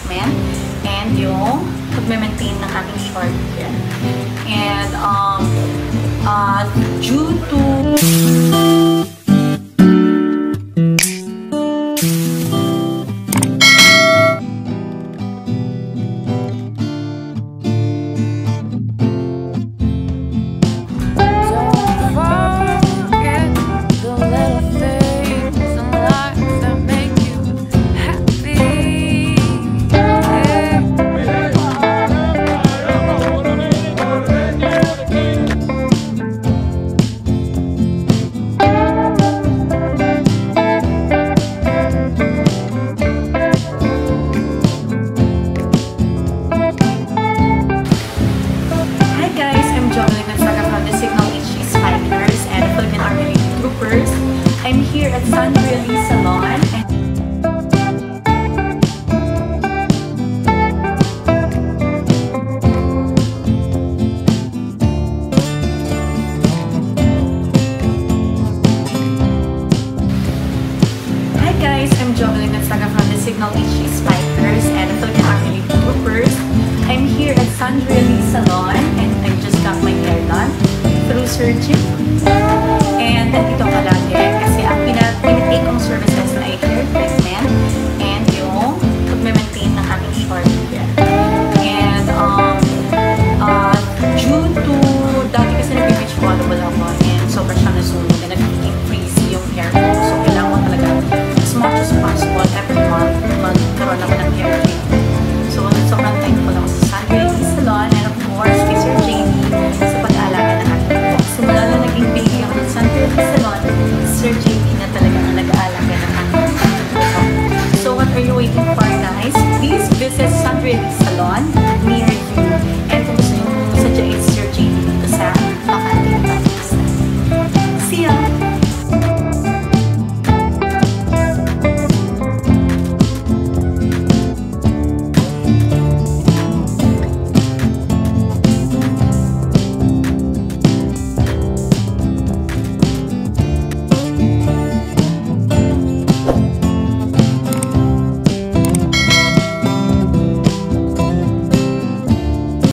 treatment and yung pag-maintain ng aking short hair. And due to I'm here at Sandrelli Salon. Hi guys, I'm Jovelyn Gonzaga from the Signal HG Spikers and the Philippine Army Troopers. I'm here at Sandrelli Salon and I just got my hair done through surgery. And nandito ka lagi kasi ang pinatake kong services na ay hair treatment and yung pag-maintain ng aking short hair. And due to dati kasi nag-beach volleyball ako and sobra siyang nasunog and nag-freeze yung hair ko. So kailangan ko talaga as much as possible every month magkaroon ako ng hair treatment.